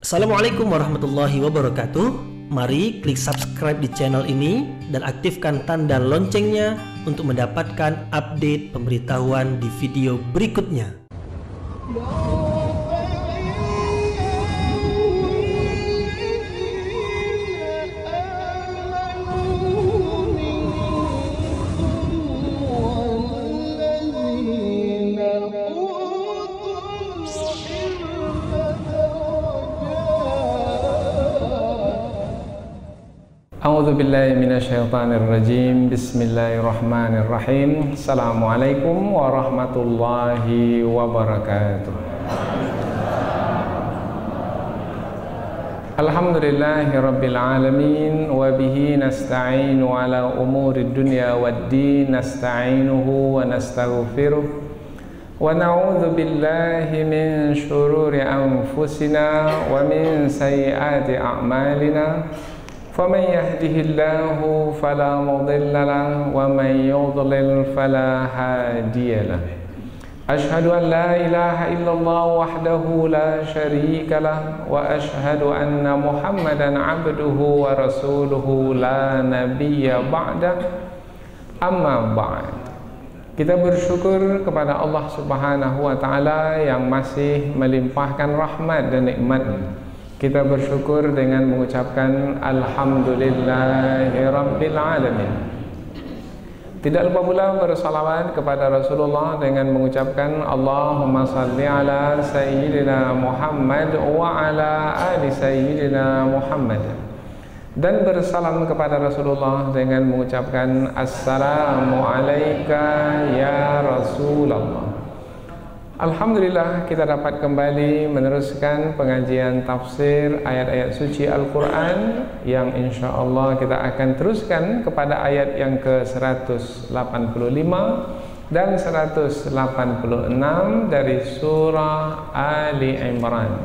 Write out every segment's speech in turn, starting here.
Assalamualaikum warahmatullahi wabarakatuh. Mari klik subscribe di channel ini dan aktifkan tanda loncengnya untuk mendapatkan update pemberitahuan di video berikutnya. A'udzu billahi minasyaitonir rajim. Bismillahirrahmanirrahim. Assalamualaikum warahmatullahi wabarakatuh. Alhamdulillahi rabbil alamin wa bihi nasta'inu ala umurid dunya waddin. Nasta'inuhu wa nastaghfiruh wa na'udzu billahi min syururi anfusina wa min sayyiati a'malina. فَمَنْ يَهْدِهِ اللَّهُ فَلَا مُضِلَّ لَهُ وَمَنْ يُضْلِلْ فَلَا هَادِيَ لَهُ أَشْهَدُ أَنْ لَا إِلَهَ إِلَّا اللَّهُ وَحْدَهُ لَا شَرِيكَ لَهُ وَأَشْهَدُ أَنَّ مُحَمَّدًا عَبْدُهُ وَرَسُولُهُ لَا نَبِيَّ بَعْدَهُ أَمَّا بَعْدُ. Kita bersyukur kepada Allah Subhanahu wa Ta'ala yang masih melimpahkan rahmat dan nikmat. Kita bersyukur dengan mengucapkan Alhamdulillahirabbil alamin. Tidak lupa pula bersalawat kepada Rasulullah dengan mengucapkan Allahumma salli ala sayyidina Muhammad wa ala ali sayyidina Muhammad. Dan bersalam kepada Rasulullah dengan mengucapkan Assalamu alayka ya Rasulullah. Alhamdulillah, kita dapat kembali meneruskan pengajian tafsir ayat-ayat suci Al-Quran yang insya Allah kita akan teruskan kepada ayat yang ke-185 dan 186 dari surah Ali Imran,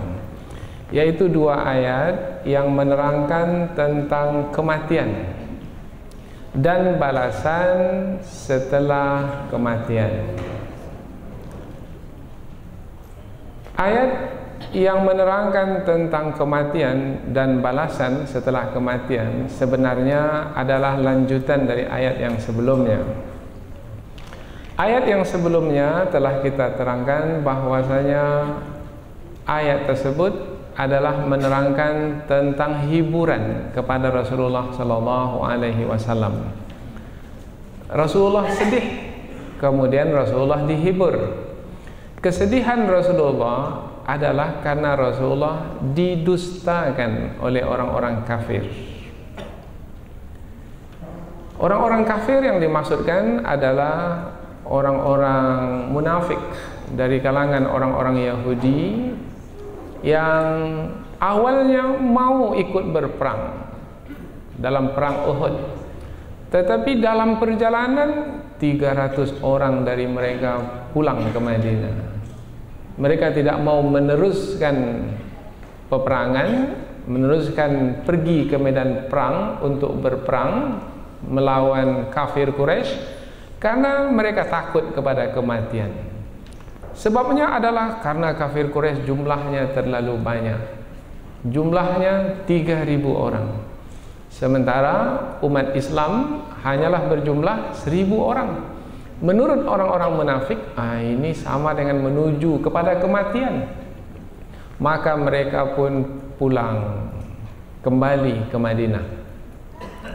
yaitu dua ayat yang menerangkan tentang kematian dan balasan setelah kematian. Ayat yang menerangkan tentang kematian dan balasan setelah kematian sebenarnya adalah lanjutan dari ayat yang sebelumnya. Ayat yang sebelumnya telah kita terangkan bahwasanya ayat tersebut adalah menerangkan tentang hiburan kepada Rasulullah Sallallahu Alaihi Wasallam. Rasulullah sedih, kemudian Rasulullah dihibur. Kesedihan Rasulullah adalah karena Rasulullah didustakan oleh orang-orang kafir. Orang-orang kafir yang dimaksudkan adalah orang-orang munafik dari kalangan orang-orang Yahudi yang awalnya mau ikut berperang dalam perang Uhud. Tetapi dalam perjalanan 300 orang dari mereka pulang ke Madinah. Mereka tidak mau meneruskan peperangan, meneruskan pergi ke medan perang untuk berperang melawan kafir Quraisy karena mereka takut kepada kematian. Sebabnya adalah karena kafir Quraisy jumlahnya terlalu banyak. Jumlahnya 3.000 orang. Sementara umat Islam hanyalah berjumlah 1.000 orang. Menurut orang-orang munafik, ini sama dengan menuju kepada kematian. Maka mereka pun pulang kembali ke Madinah.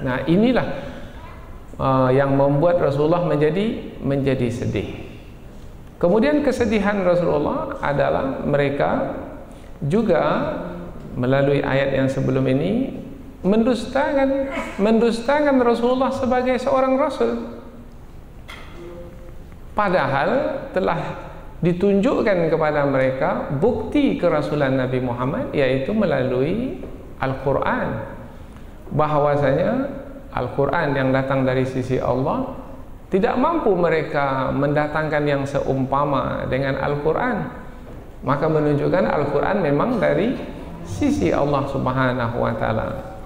Nah, inilah yang membuat Rasulullah menjadi sedih. Kemudian kesedihan Rasulullah adalah mereka juga melalui ayat yang sebelum ini mendustakan Rasulullah sebagai seorang Rasul. Padahal telah ditunjukkan kepada mereka bukti kerasulan Nabi Muhammad, yaitu melalui Al-Quran. Bahwasanya Al-Quran yang datang dari sisi Allah tidak mampu mereka mendatangkan yang seumpama dengan Al-Quran. Maka menunjukkan Al-Quran memang dari sisi Allah Subhanahu wa Ta'ala.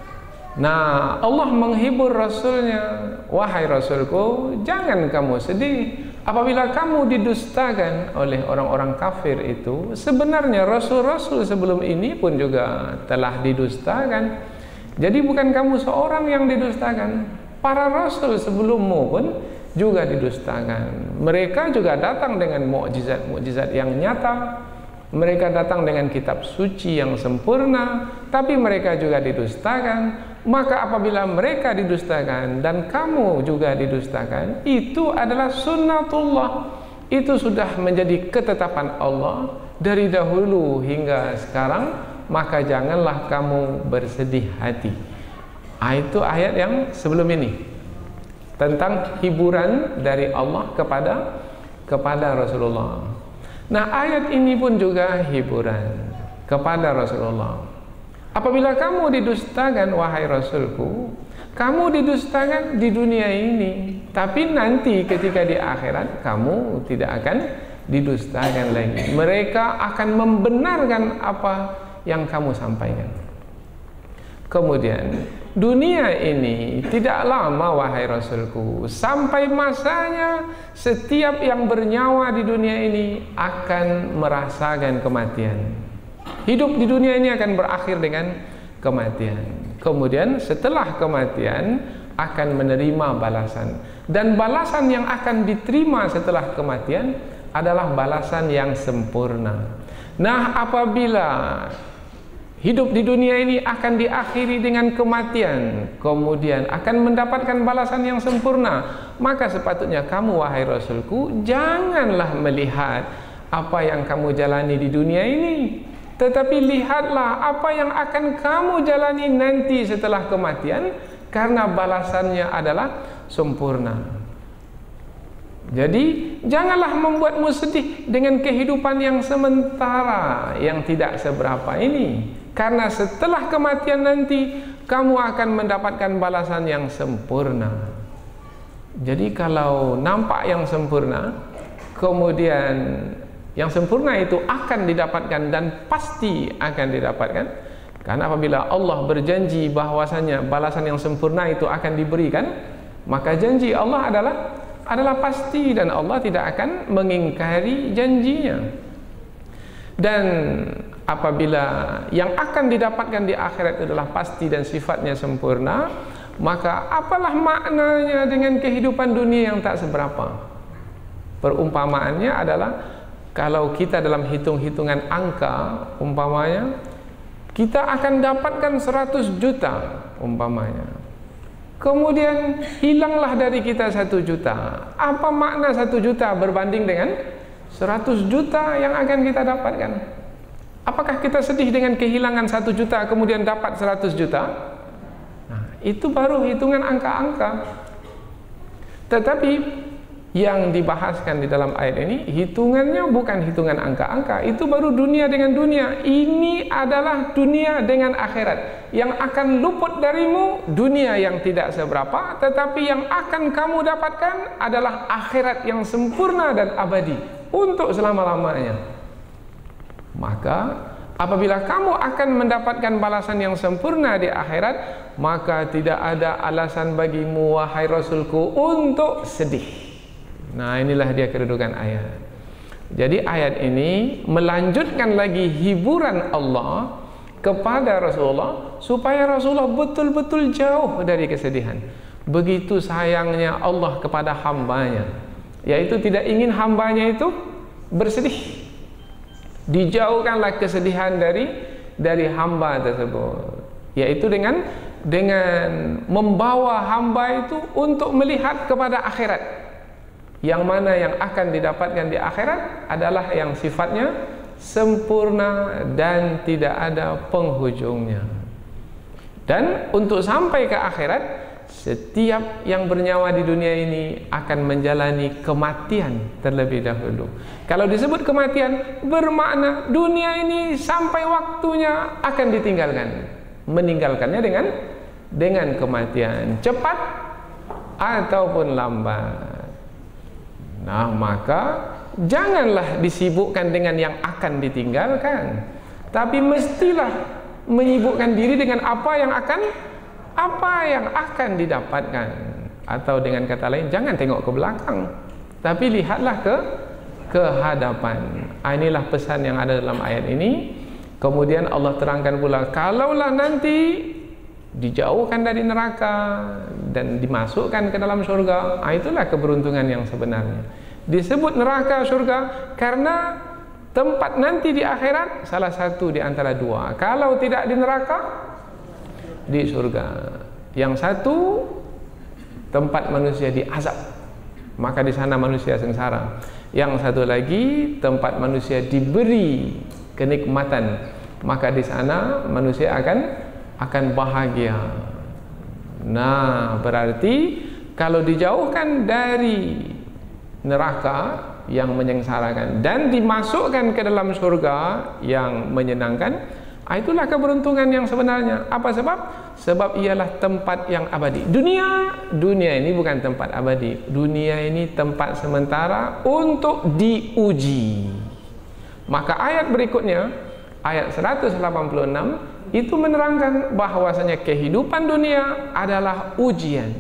Nah, Allah menghibur Rasulnya, wahai Rasulku, jangan kamu sedih. apabila kamu didustakan oleh orang-orang kafir itu, sebenarnya rasul-rasul sebelum ini pun juga telah didustakan. Jadi bukan kamu seorang yang didustakan, para rasul sebelummu pun juga didustakan. Mereka juga datang dengan mukjizat-mukjizat yang nyata. Mereka datang dengan kitab suci yang sempurna, tapi mereka juga didustakan. Maka apabila mereka didustakan dan kamu juga didustakan, itu adalah sunnatullah. Itu sudah menjadi ketetapan Allah dari dahulu hingga sekarang. Maka janganlah kamu bersedih hati. Itu ayat yang sebelum ini, tentang hiburan dari Allah kepada Rasulullah. Nah, ayat ini pun juga hiburan kepada Rasulullah. Apabila kamu didustakan, wahai Rasulku, kamu didustakan di dunia ini, tapi nanti ketika di akhirat kamu tidak akan didustakan lagi. Mereka akan membenarkan apa yang kamu sampaikan. Kemudian, dunia ini tidak lama, wahai Rasulku. Sampai masanya setiap yang bernyawa di dunia ini akan merasakan kematian. Hidup di dunia ini akan berakhir dengan kematian. Kemudian setelah kematian akan menerima balasan. Dan balasan yang akan diterima setelah kematian adalah balasan yang sempurna. Nah, apabila hidup di dunia ini akan diakhiri dengan kematian, kemudian akan mendapatkan balasan yang sempurna, maka sepatutnya kamu, wahai Rasulku, janganlah melihat apa yang kamu jalani di dunia ini, tetapi lihatlah apa yang akan kamu jalani nanti setelah kematian, karena balasannya adalah sempurna. Jadi janganlah membuatmu sedih dengan kehidupan yang sementara, yang tidak seberapa ini, karena setelah kematian nanti kamu akan mendapatkan balasan yang sempurna. Jadi kalau nampak yang sempurna, kemudian yang sempurna itu akan didapatkan dan pasti akan didapatkan. Karena apabila Allah berjanji bahwasanya balasan yang sempurna itu akan diberikan, maka janji Allah adalah pasti dan Allah tidak akan mengingkari janjinya. Dan apabila yang akan didapatkan di akhirat adalah pasti dan sifatnya sempurna, maka apalah maknanya dengan kehidupan dunia yang tak seberapa? Perumpamaannya adalah, kalau kita dalam hitung-hitungan angka, umpamanya kita akan dapatkan 100 juta umpamanya, kemudian hilanglah dari kita 1 juta. Apa makna 1 juta berbanding dengan 100 juta yang akan kita dapatkan? Apakah kita sedih dengan kehilangan 1 juta kemudian dapat 100 juta? Nah, itu baru hitungan angka-angka. Tetapi yang dibahaskan di dalam ayat ini, hitungannya bukan hitungan angka-angka. Itu baru dunia dengan dunia. Ini adalah dunia dengan akhirat. Yang akan luput darimu dunia yang tidak seberapa, tetapi yang akan kamu dapatkan adalah akhirat yang sempurna dan abadi untuk selama-lamanya. Maka apabila kamu akan mendapatkan balasan yang sempurna di akhirat, maka tidak ada alasan bagimu, wahai Rasulku, untuk sedih. Nah, inilah dia kedudukan ayat. Jadi ayat ini melanjutkan lagi hiburan Allah kepada Rasulullah, supaya Rasulullah betul-betul jauh dari kesedihan. Begitu sayangnya Allah kepada hambanya, yaitu tidak ingin hambanya itu bersedih. Dijauhkanlah kesedihan dari hamba tersebut, yaitu dengan membawa hamba itu untuk melihat kepada akhirat. Yang mana yang akan didapatkan di akhirat adalah yang sifatnya sempurna dan tidak ada penghujungnya. Dan untuk sampai ke akhirat, setiap yang bernyawa di dunia ini akan menjalani kematian terlebih dahulu. Kalau disebut kematian, bermakna dunia ini sampai waktunya akan ditinggalkan. Meninggalkannya dengan kematian, cepat ataupun lambat. Nah, maka janganlah disibukkan dengan yang akan ditinggalkan, tapi mestilah menyibukkan diri dengan apa yang akan didapatkan. Atau dengan kata lain, jangan tengok ke belakang, tapi lihatlah ke hadapan. Inilah pesan yang ada dalam ayat ini. Kemudian Allah terangkan pula, kalaulah nanti dijauhkan dari neraka dan dimasukkan ke dalam surga, itulah keberuntungan yang sebenarnya. Disebut neraka surga karena tempat nanti di akhirat salah satu di antara dua. Kalau tidak di neraka, di surga. Yang satu tempat manusia diazab, maka di sana manusia sengsara. Yang satu lagi tempat manusia diberi kenikmatan, maka di sana manusia akan bahagia. Nah, berarti kalau dijauhkan dari neraka yang menyengsarakan dan dimasukkan ke dalam surga yang menyenangkan, itulah keberuntungan yang sebenarnya. Apa sebab? Sebab ialah tempat yang abadi. Dunia ini bukan tempat abadi. Dunia ini tempat sementara untuk diuji. Maka ayat berikutnya, ayat 186 itu menerangkan bahwasanya kehidupan dunia adalah ujian.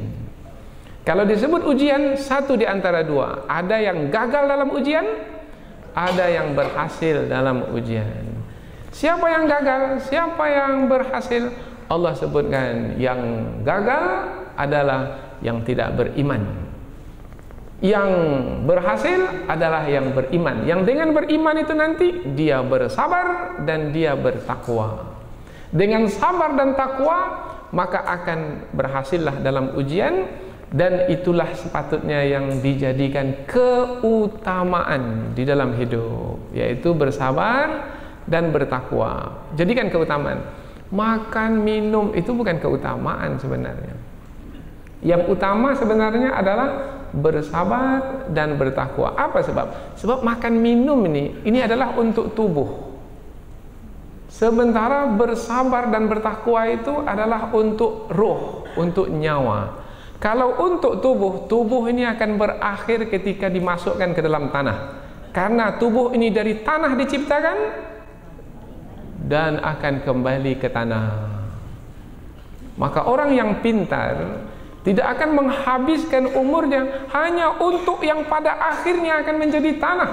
Kalau disebut ujian, satu di antara dua. Ada yang gagal dalam ujian, ada yang berhasil dalam ujian. Siapa yang gagal? Siapa yang berhasil? Allah sebutkan yang gagal adalah yang tidak beriman. Yang berhasil adalah yang beriman. Yang dengan beriman itu nanti dia bersabar dan dia bertakwa. Dengan sabar dan takwa maka akan berhasillah dalam ujian. Dan itulah sepatutnya yang dijadikan keutamaan di dalam hidup, yaitu bersabar dan bertakwa. Jadikan keutamaan. Makan, minum itu bukan keutamaan sebenarnya. Yang utama sebenarnya adalah bersabar dan bertakwa. Apa sebab? Sebab makan minum ini adalah untuk tubuh. Sementara bersabar dan bertakwa itu adalah untuk ruh, untuk nyawa. Kalau untuk tubuh ini akan berakhir ketika dimasukkan ke dalam tanah. Karena tubuh ini dari tanah diciptakan dan akan kembali ke tanah. Maka orang yang pintar tidak akan menghabiskan umurnya hanya untuk yang pada akhirnya akan menjadi tanah.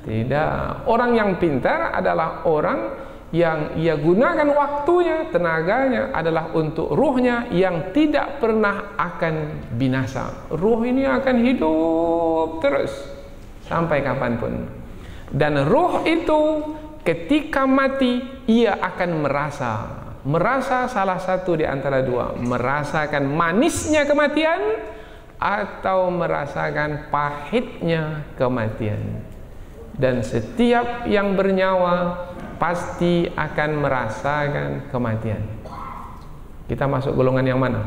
Tidak. Orang yang pintar adalah orang yang ia gunakan waktunya, tenaganya adalah untuk ruhnya yang tidak pernah akan binasa. Ruh ini akan hidup terus sampai kapanpun. Dan ruh itu ketika mati ia akan merasa salah satu di antara dua, merasakan manisnya kematian atau merasakan pahitnya kematian. Dan setiap yang bernyawa pasti akan merasakan kematian. Kita masuk golongan yang mana?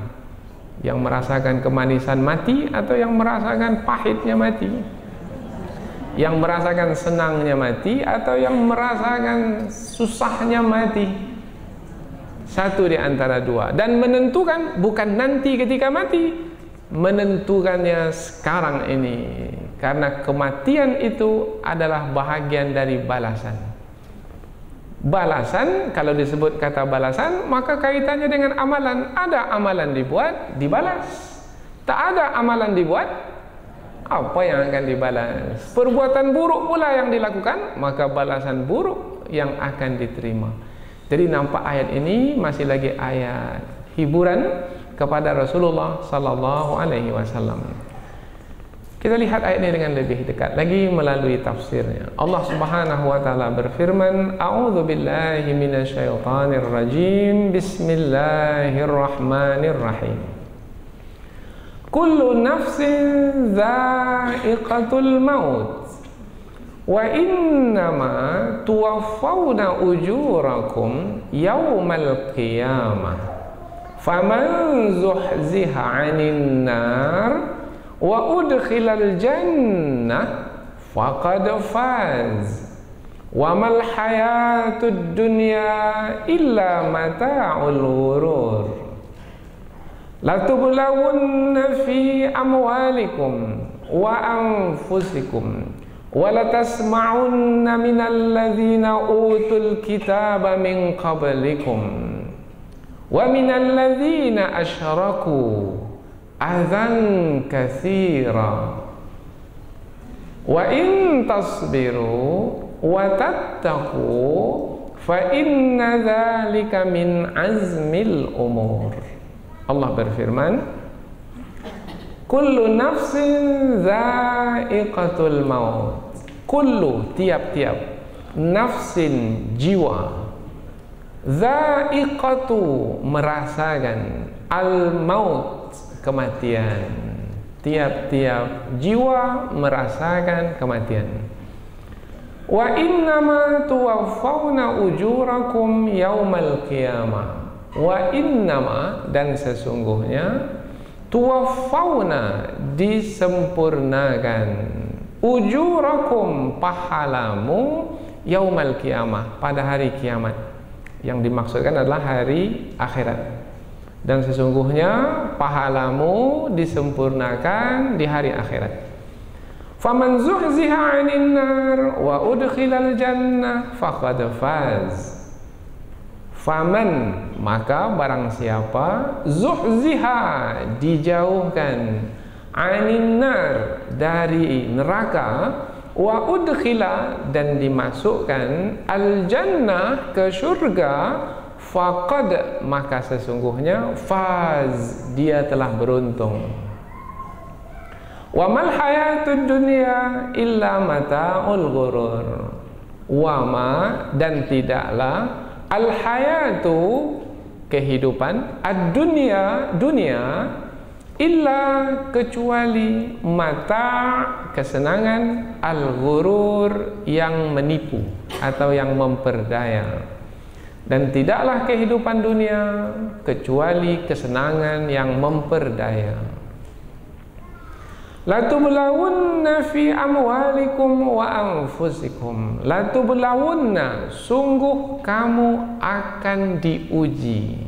Yang merasakan kemanisan mati atau yang merasakan pahitnya mati? Yang merasakan senangnya mati atau yang merasakan susahnya mati? Satu di antara dua. Dan menentukan bukan nanti ketika mati, menentukannya sekarang ini. Karena kematian itu adalah bahagian dari balasan. Balasan, kalau disebut kata balasan, maka kaitannya dengan amalan. Ada amalan dibuat, dibalas. Tak ada amalan dibuat, apa yang akan dibalas? Perbuatan buruk pula yang dilakukan, maka balasan buruk yang akan diterima. Jadi nampak ayat ini masih lagi ayat hiburan kepada Rasulullah sallallahu alaihi wasallam. Kita lihat ayat ini dengan lebih dekat lagi melalui tafsirnya. Allah Subhanahu wa taala berfirman, "A'udzu billahi minasyaitonir rajim. Bismillahirrahmanirrahim. Kullu nafsin dha'iqatul maut. Wa innama tuwaffawna ujurakum yawmal qiyamah. Faman zuhziha 'anil nar wa udkhilal jannah faqad faz. Wa mal hayatud dunya illa mata'ul ghurur. La tublawunna fi amwalikum wa anfusikum wa la tasma'unna minal ladzina utul kitaba min qablikum wa minal ladzina asyraku adzan katsira Wa in tasbiru wa tattaqu fa inna dzalika min azmil umur. Allah berfirman, kullu nafsin dha'iqatul maut. Kullu, tiap-tiap, nafsin, jiwa, dha'iqatu, merasakan, al-maut, kematian. Tiap-tiap jiwa merasakan kematian. Wa innama tuwaffawna ujurakum yaumal qiyamah. Wa innama, dan sesungguhnya, tuwaffawna, disempurnakan, ujurakum, pahalamu, yaumal qiyamah, pada hari kiamat. Yang dimaksudkan adalah hari akhirat. Dan sesungguhnya pahalamu disempurnakan di hari akhirat. Faman zuhziha 'anil nar wa udkhilal jannah faqad faz. Faman, maka barang siapa, zuhziha, dijauhkan, 'anil nar, dari neraka, wa udkhila, dan dimasukkan, al jannah, ke surga, faqad, maka sesungguhnya, faz, dia telah beruntung. Wa mal hayatud dunya illa mata'ul ghurur. Wa ma, dan tidaklah, al hayatu, kehidupan, ad-dunya, dunia, illa, kecuali, mata, kesenangan, al-ghurur, yang menipu atau yang memperdaya. Dan tidaklah kehidupan dunia kecuali kesenangan yang memperdaya. La tublawunna fi amwalikum wa anfusikum. La tublawunna, sungguh kamu akan diuji.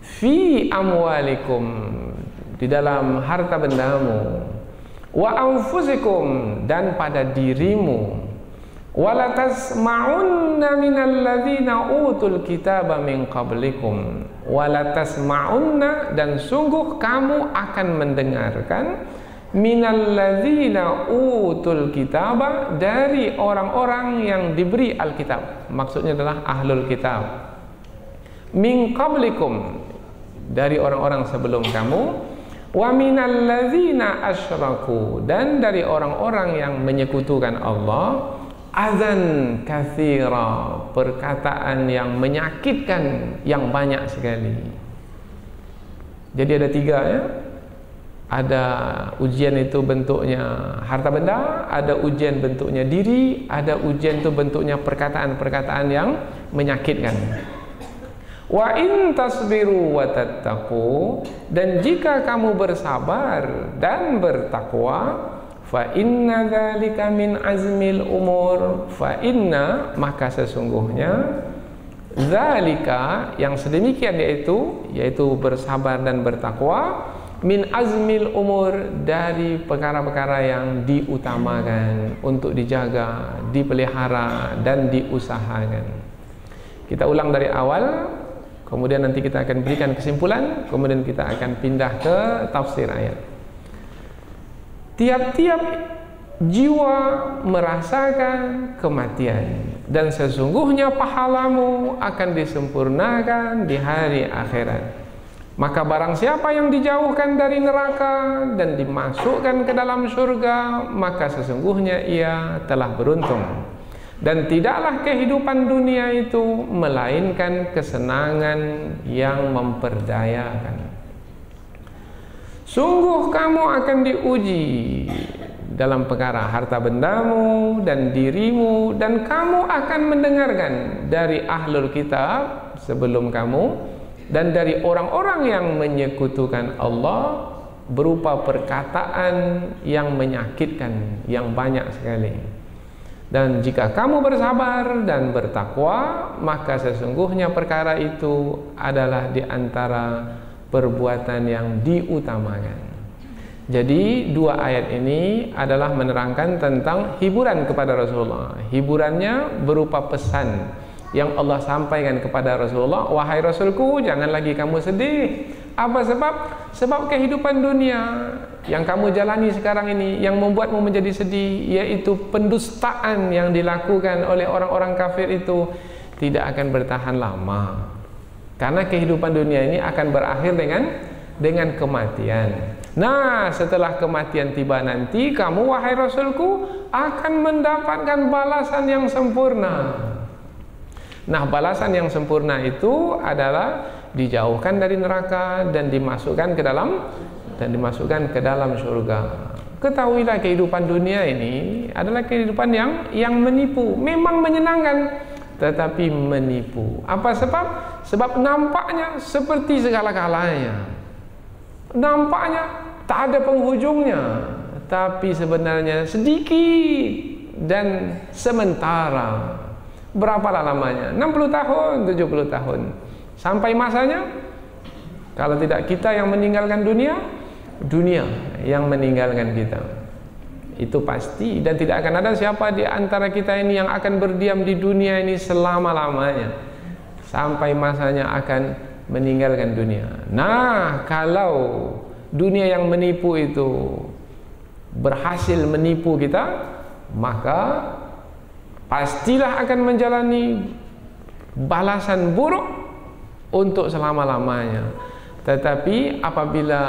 Fi amwalikum, di dalam harta bendamu. Wa anfusikum, dan pada dirimu. Wala tasma'unna minal ladzina utul kitaba min qablikum. Wala tasma'unna, dan sungguh kamu akan mendengarkan, minal ladzina utul kitaba, dari orang-orang yang diberi Alkitab. Maksudnya adalah ahlul kitab. Min qablikum, dari orang-orang sebelum kamu. Wa minal ladzina asyraku, dan dari orang-orang yang menyekutukan Allah. Azan katsira, perkataan yang menyakitkan, yang banyak sekali. Jadi ada tiga, ya. Ada ujian itu bentuknya harta benda, ada ujian bentuknya diri, ada ujian itu bentuknya perkataan-perkataan yang menyakitkan. Wa in tasbiru wa tattaqu, dan jika kamu bersabar dan bertakwa, fa inna dzalika min azmil umur. Fa inna, maka sesungguhnya, dzalika, yang sedemikian, yaitu bersabar dan bertakwa, min azmil umur, dari perkara-perkara yang diutamakan untuk dijaga, dipelihara, dan diusahakan. Kita ulang dari awal, kemudian nanti kita akan berikan kesimpulan, kemudian kita akan pindah ke tafsir ayat. Tiap-tiap jiwa merasakan kematian, dan sesungguhnya pahalamu akan disempurnakan di hari akhirat. Maka barang siapa yang dijauhkan dari neraka dan dimasukkan ke dalam surga, maka sesungguhnya ia telah beruntung. Dan tidaklah kehidupan dunia itu melainkan kesenangan yang memperdayakan. Sungguh kamu akan diuji dalam perkara harta bendamu dan dirimu, dan kamu akan mendengarkan dari ahlul kitab sebelum kamu, dan dari orang-orang yang menyekutukan Allah, berupa perkataan yang menyakitkan, yang banyak sekali. Dan jika kamu bersabar dan bertakwa, maka sesungguhnya perkara itu adalah di antara perbuatan yang diutamakan. Jadi dua ayat ini adalah menerangkan tentang hiburan kepada Rasulullah. Hiburannya berupa pesan yang Allah sampaikan kepada Rasulullah, wahai Rasulku, jangan lagi kamu sedih. Apa sebab? Sebab kehidupan dunia yang kamu jalani sekarang ini yang membuatmu menjadi sedih, yaitu pendustaan yang dilakukan oleh orang-orang kafir itu tidak akan bertahan lama. Karena kehidupan dunia ini akan berakhir dengan kematian. Nah, setelah kematian tiba nanti, kamu wahai Rasulku akan mendapatkan balasan yang sempurna. Nah, balasan yang sempurna itu adalah dijauhkan dari neraka dan dimasukkan ke dalam surga. Ketahuilah kehidupan dunia ini adalah kehidupan yang menipu. Memang menyenangkan, tetapi menipu. Apa sebab? Sebab nampaknya seperti segala-galanya. Nampaknya tak ada penghujungnya, tapi sebenarnya sedikit dan sementara. Berapa lamanya? 60 tahun, 70 tahun. Sampai masanya, kalau tidak kita yang meninggalkan dunia, dunia yang meninggalkan kita. Itu pasti, dan tidak akan ada siapa di antara kita ini yang akan berdiam di dunia ini selama-lamanya. Sampai masanya akan meninggalkan dunia. Nah, kalau dunia yang menipu itu berhasil menipu kita, maka pastilah akan menjalani balasan buruk untuk selama-lamanya. Tetapi apabila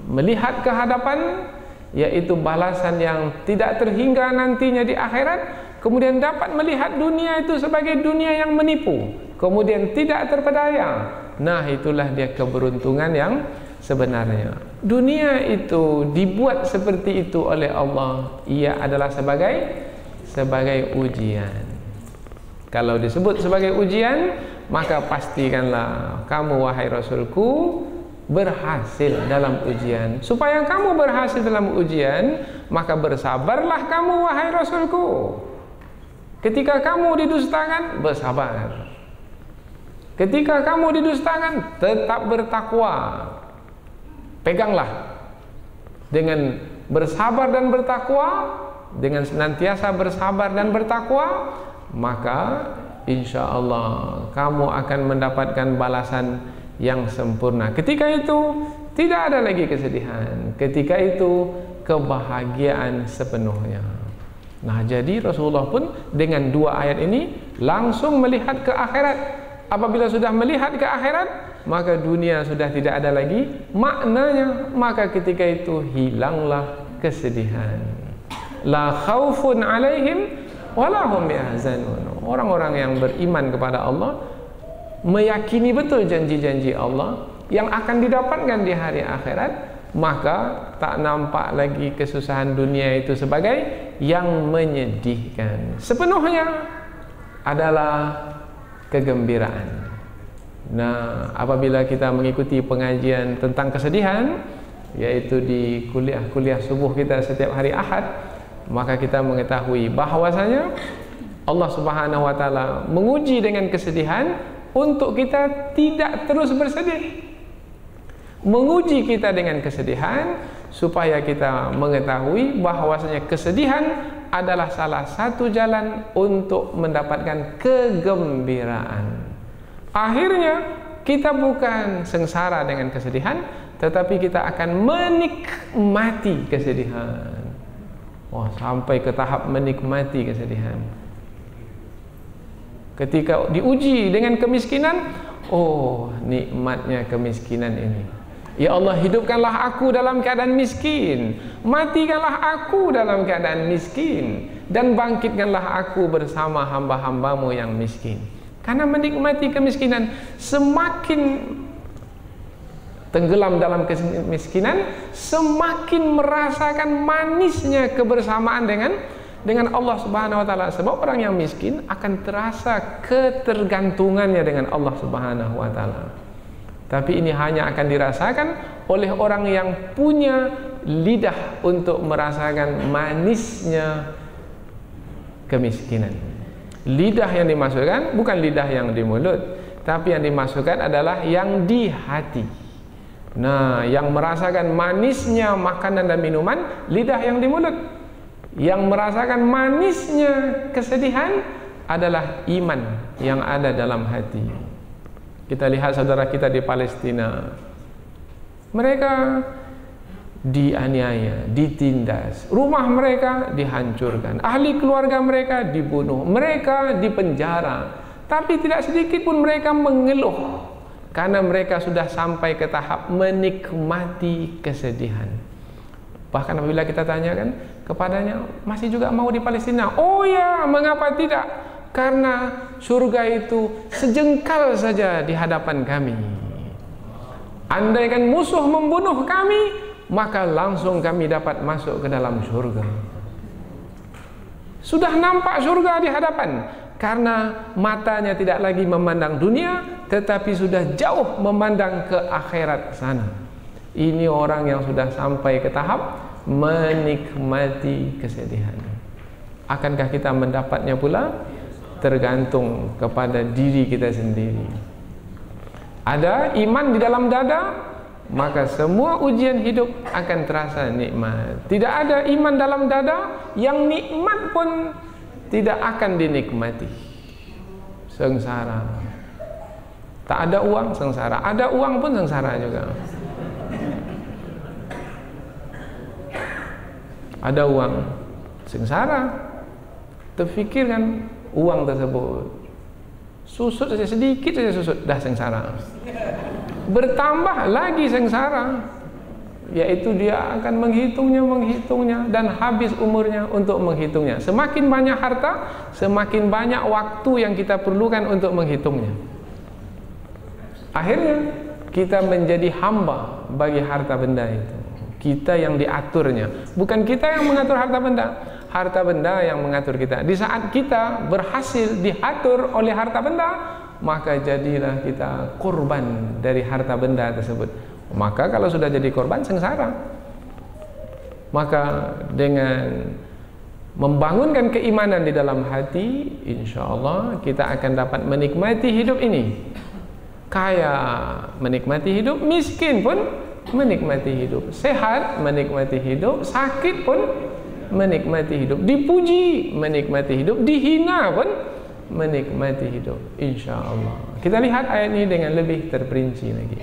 melihat ke hadapan, yaitu balasan yang tidak terhingga nantinya di akhirat, kemudian dapat melihat dunia itu sebagai dunia yang menipu, kemudian tidak terpedaya, nah itulah dia keberuntungan yang sebenarnya. Dunia itu dibuat seperti itu oleh Allah. Ia adalah sebagai ujian. Kalau disebut sebagai ujian, maka pastikanlah kamu wahai Rasulku berhasil dalam ujian. Supaya kamu berhasil dalam ujian, maka bersabarlah kamu wahai Rasulku. Ketika kamu didustakan, bersabar. Ketika kamu didustakan, tetap bertakwa. Peganglah dengan bersabar dan bertakwa, dengan senantiasa bersabar dan bertakwa, maka insya Allah kamu akan mendapatkan balasan yang sempurna. Ketika itu tidak ada lagi kesedihan. Ketika itu kebahagiaan sepenuhnya. Nah, jadi Rasulullah pun dengan dua ayat ini langsung melihat ke akhirat. Apabila sudah melihat ke akhirat, maka dunia sudah tidak ada lagi maknanya. Maka ketika itu hilanglah kesedihan. La khaufun alaihim wala hum yahzanun. Orang-orang yang beriman kepada Allah, meyakini betul janji-janji Allah yang akan didapatkan di hari akhirat, maka tak nampak lagi kesusahan dunia itu sebagai yang menyedihkan. Sepenuhnya adalah kegembiraan. Nah, apabila kita mengikuti pengajian tentang kesedihan, yaitu di kuliah subuh kita setiap hari Ahad, maka kita mengetahui bahwasanya Allah Subhanahu wa taala menguji dengan kesedihan untuk kita tidak terus bersedih. Menguji kita dengan kesedihan supaya kita mengetahui bahwasanya kesedihan adalah salah satu jalan untuk mendapatkan kegembiraan. Akhirnya kita bukan sengsara dengan kesedihan, tetapi kita akan menikmati kesedihan. Wah, sampai ke tahap menikmati kesedihan. Ketika diuji dengan kemiskinan, oh nikmatnya kemiskinan ini. Ya Allah, hidupkanlah aku dalam keadaan miskin, matikanlah aku dalam keadaan miskin, dan bangkitkanlah aku bersama hamba-hambamu yang miskin. Karena menikmati kemiskinan, semakin tenggelam dalam kemiskinan, semakin merasakan manisnya kebersamaan dengan Allah Subhanahu wa taala. Sebab orang yang miskin akan terasa ketergantungannya dengan Allah Subhanahu wa taala. Tapi ini hanya akan dirasakan oleh orang yang punya lidah untuk merasakan manisnya kemiskinan. Lidah yang dimasukkan bukan lidah yang di mulut, tapi yang dimasukkan adalah yang di hati. Nah, yang merasakan manisnya makanan dan minuman, lidah yang di mulut. Yang merasakan manisnya kesedihan adalah iman yang ada dalam hati. Kita lihat saudara kita di Palestina. Mereka dianiaya, ditindas, rumah mereka dihancurkan, ahli keluarga mereka dibunuh, mereka dipenjara. Tapi tidak sedikit pun mereka mengeluh, karena mereka sudah sampai ke tahap menikmati kesedihan. Bahkan apabila kita tanyakan kepadanya, masih juga mau di Palestina? Oh ya, mengapa tidak? Karena surga itu sejengkal saja di hadapan kami. Andaikan musuh membunuh kami, maka langsung kami dapat masuk ke dalam surga. Sudah nampak surga di hadapan, karena matanya tidak lagi memandang dunia, tetapi sudah jauh memandang ke akhirat sana. Ini orang yang sudah sampai ke tahap menikmati kesedihan. Akankah kita mendapatnya pula? Tergantung kepada diri kita sendiri. Ada iman di dalam dada, maka semua ujian hidup akan terasa nikmat. Tidak ada iman dalam dada, yang nikmat pun tidak akan dinikmati. Sengsara. Tak ada uang, sengsara. Ada uang pun sengsara juga. Ada uang, sengsara. Terfikirkan uang tersebut, susut saja, sedikit saja susut, dah sengsara. Bertambah lagi sengsara, yaitu dia akan menghitungnya, dan habis umurnya untuk menghitungnya. Semakin banyak harta, semakin banyak waktu yang kita perlukan untuk menghitungnya. Akhirnya kita menjadi hamba bagi harta benda itu. Kita yang diaturnya, bukan kita yang mengatur harta benda. Harta benda yang mengatur kita. Di saat kita berhasil diatur oleh harta benda, maka jadilah kita korban dari harta benda tersebut. Maka kalau sudah jadi korban, sengsara. Maka dengan membangunkan keimanan di dalam hati, insya Allah kita akan dapat menikmati hidup ini. Kaya menikmati hidup, miskin pun menikmati hidup, sehat menikmati hidup, sakit pun menikmati hidup, dipuji menikmati hidup, dihina pun menikmati hidup, insya Allah. Kita lihat ayat ini dengan lebih terperinci lagi.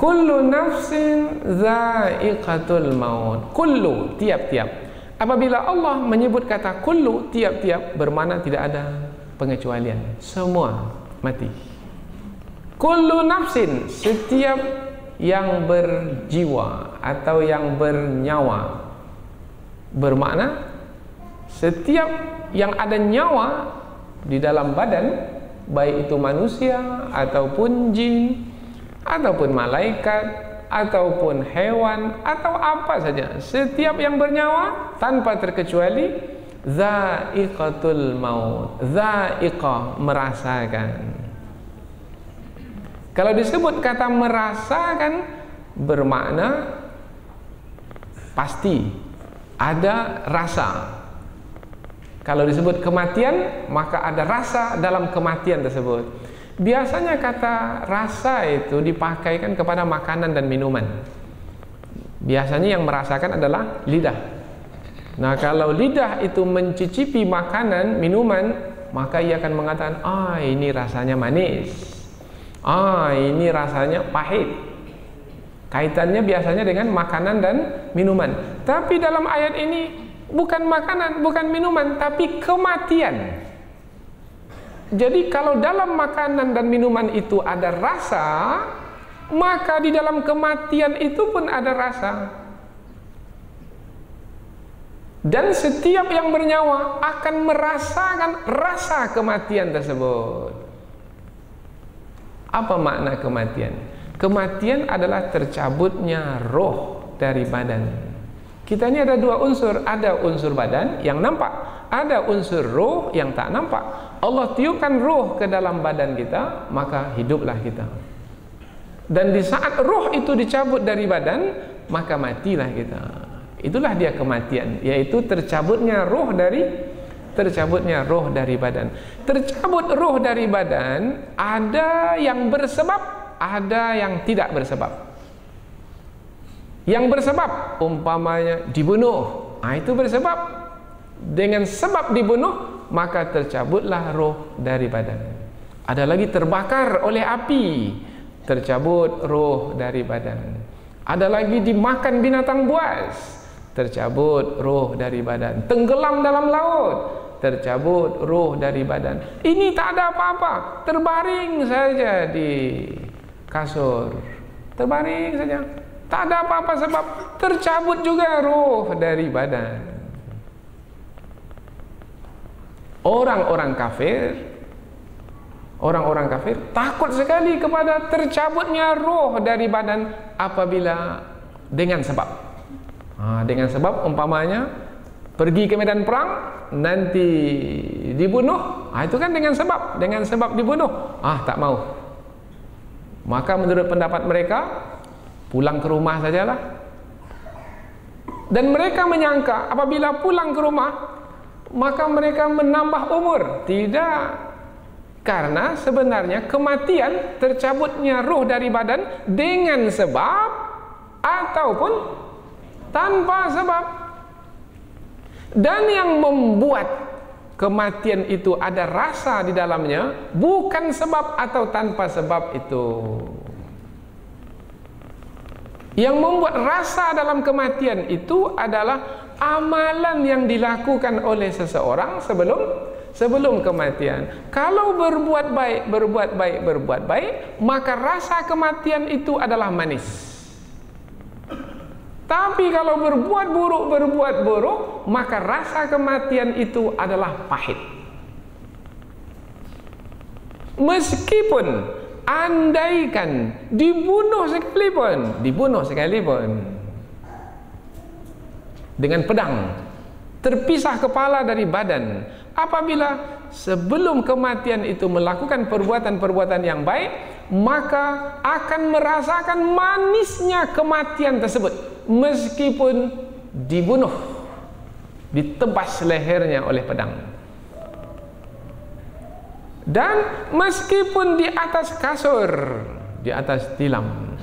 Kullu nafsin dha'iqatul maut. Kullu, tiap-tiap. Apabila Allah menyebut kata kullu, tiap-tiap, bermakna tidak ada pengecualian, semua mati. Kullu nafsin, setiap yang berjiwa atau yang bernyawa, bermakna setiap yang ada nyawa di dalam badan, baik itu manusia ataupun jin ataupun malaikat ataupun hewan atau apa saja, setiap yang bernyawa tanpa terkecuali dha'iqatul maut. Dha'iqah, merasakan. Kalau disebut kata merasakan, bermakna pasti ada rasa. Kalau disebut kematian, maka ada rasa dalam kematian tersebut. Biasanya kata rasa itu dipakaikan kepada makanan dan minuman. Biasanya yang merasakan adalah lidah. Nah, kalau lidah itu mencicipi makanan, minuman, maka ia akan mengatakan, ini rasanya manis, ini rasanya pahit. Kaitannya biasanya dengan makanan dan minuman. Tapi dalam ayat ini bukan makanan, bukan minuman, tapi kematian. Jadi kalau dalam makanan dan minuman itu ada rasa, maka di dalam kematian itu pun ada rasa. Dan setiap yang bernyawa akan merasakan rasa kematian tersebut. Apa makna kematian? Kematian adalah tercabutnya roh dari badan. Kita ini ada dua unsur, ada unsur badan yang nampak, ada unsur roh yang tak nampak. Allah tiupkan roh ke dalam badan kita, maka hiduplah kita. Dan di saat roh itu dicabut dari badan, maka matilah kita. Itulah dia kematian, yaitu tercabutnya roh dari badan. Tercabut roh dari badan, ada yang bersebab, ada yang tidak bersebab. Yang bersebab umpamanya dibunuh, itu bersebab. Dengan sebab dibunuh, maka tercabutlah roh dari badan. Ada lagi terbakar oleh api, tercabut roh dari badan. Ada lagi dimakan binatang buas, tercabut roh dari badan. Tenggelam dalam laut, tercabut roh dari badan. Ini tak ada apa-apa, terbaring saja di kasur, terbaring saja, tak ada apa-apa, sebab tercabut juga roh dari badan. Orang-orang kafir takut sekali kepada tercabutnya roh dari badan apabila dengan sebab. Dengan sebab umpamanya pergi ke medan perang nanti dibunuh, itu kan dengan sebab dibunuh. Tak mau. Maka menurut pendapat mereka pulang ke rumah sajalah. Dan mereka menyangka apabila pulang ke rumah maka mereka menambah umur. Tidak. Karena sebenarnya kematian, tercabutnya roh dari badan dengan sebab ataupun tanpa sebab. Dan yang membuat kematian itu ada rasa di dalamnya bukan sebab atau tanpa sebab itu. Yang membuat rasa dalam kematian itu adalah amalan yang dilakukan oleh seseorang sebelum kematian. Kalau berbuat baik, maka rasa kematian itu adalah manis. Tapi kalau berbuat buruk, maka rasa kematian itu adalah pahit. Meskipun andaikan dibunuh sekalipun dengan pedang, terpisah kepala dari badan, apabila sebelum kematian itu melakukan perbuatan-perbuatan yang baik, maka akan merasakan manisnya kematian tersebut, meskipun dibunuh, ditebas lehernya oleh pedang. Dan meskipun di atas kasur, di atas tilam,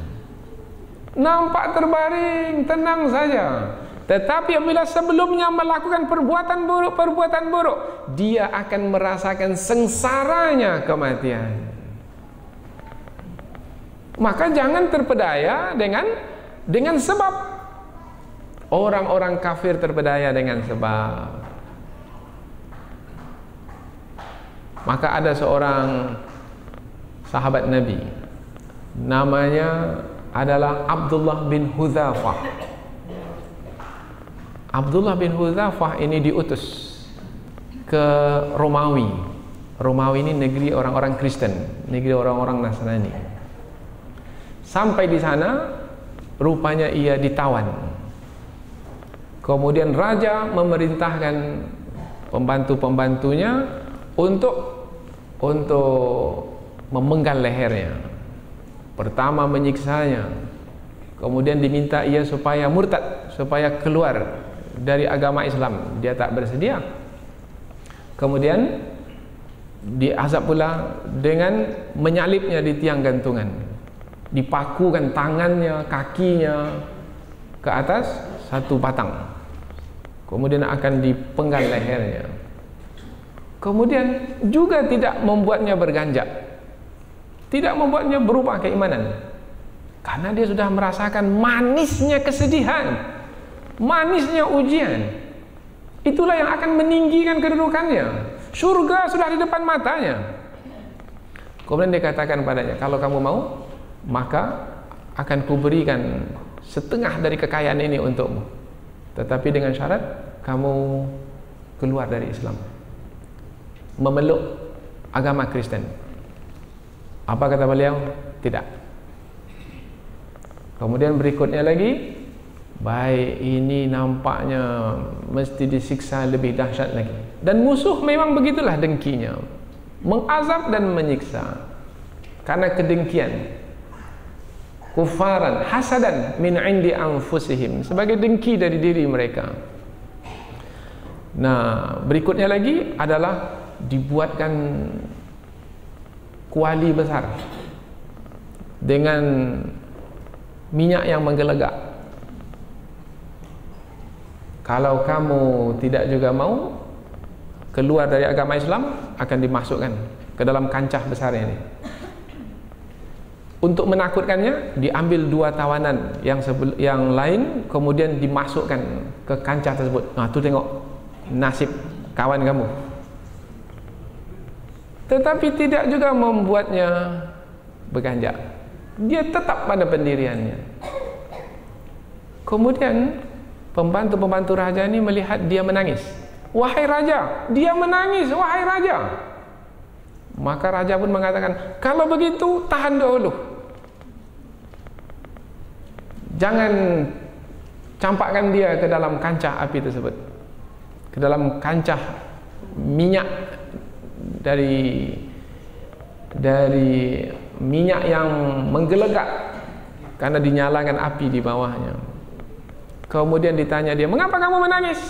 nampak terbaring, tenang saja. Tetapi apabila sebelumnya melakukan perbuatan buruk, dia akan merasakan sengsaranya kematian. Maka jangan terpedaya dengan sebab. Orang-orang kafir terpedaya dengan sebab. Maka ada seorang sahabat Nabi, namanya adalah Abdullah bin Hudzafah. Abdullah bin Hudzafah ini diutus ke Romawi. Romawi ini negeri orang-orang Kristen, negeri orang-orang Nasrani. Sampai di sana, rupanya ia ditawan. Kemudian raja memerintahkan pembantu-pembantunya untuk memenggal lehernya. Pertama menyiksanya, kemudian diminta ia supaya murtad, supaya keluar dari agama Islam. Dia tak bersedia. Kemudian diazab pula dengan menyalibnya di tiang gantungan, dipakukan tangannya, kakinya ke atas satu batang, kemudian akan dipenggal lehernya. Kemudian juga tidak membuatnya berganjak, tidak membuatnya berubah keimanan, karena dia sudah merasakan manisnya kesedihan, manisnya ujian. Itulah yang akan meninggikan kedudukannya. Surga sudah di depan matanya. Kemudian dikatakan padanya, kalau kamu mau, maka akan kuberikan setengah dari kekayaan ini untukmu, tetapi dengan syarat kamu keluar dari Islam, memeluk agama Kristen. Apa kata beliau? Tidak. Kemudian berikutnya lagi, baik, ini nampaknya mesti disiksa lebih dahsyat lagi. Dan musuh memang begitulah dengkinya, mengazab dan menyiksa karena kedengkian. Kufaran hasadan min indi anfusihim, sebagai dengki dari diri mereka. Nah, berikutnya lagi adalah dibuatkan kuali besar dengan minyak yang menggelegak. Kalau kamu tidak juga mau keluar dari agama Islam, akan dimasukkan ke dalam kancah besar ini. Untuk menakutkannya, diambil 2 tawanan yang lain, kemudian dimasukkan ke kancah tersebut. Nah, tu tengok nasib kawan kamu. Tetapi tidak juga membuatnya berganjak. Dia tetap pada pendiriannya. Kemudian pembantu-pembantu raja ini melihat dia menangis. Wahai raja, dia menangis, wahai raja. Maka raja pun mengatakan, kalau begitu tahan dahulu. Jangan campakkan dia ke dalam kancah api tersebut, ke dalam kancah minyak dari minyak yang menggelegak karena dinyalakan api di bawahnya. Kemudian ditanya dia, mengapa kamu menangis?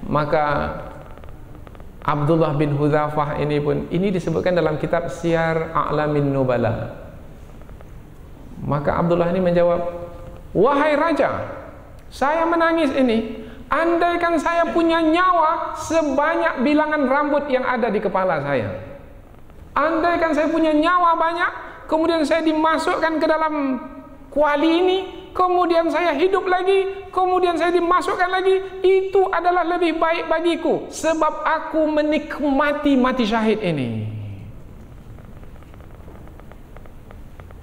Maka Abdullah bin Hudzafah ini disebutkan dalam kitab Syiar A'lamin Nubala. Maka Abdullah ini menjawab, wahai raja, saya menangis ini, andaikan saya punya nyawa sebanyak bilangan rambut yang ada di kepala saya. Andaikan saya punya nyawa banyak, kemudian saya dimasukkan ke dalam kuali ini, kemudian saya hidup lagi, kemudian saya dimasukkan lagi, itu adalah lebih baik bagiku, sebab aku menikmati mati syahid ini.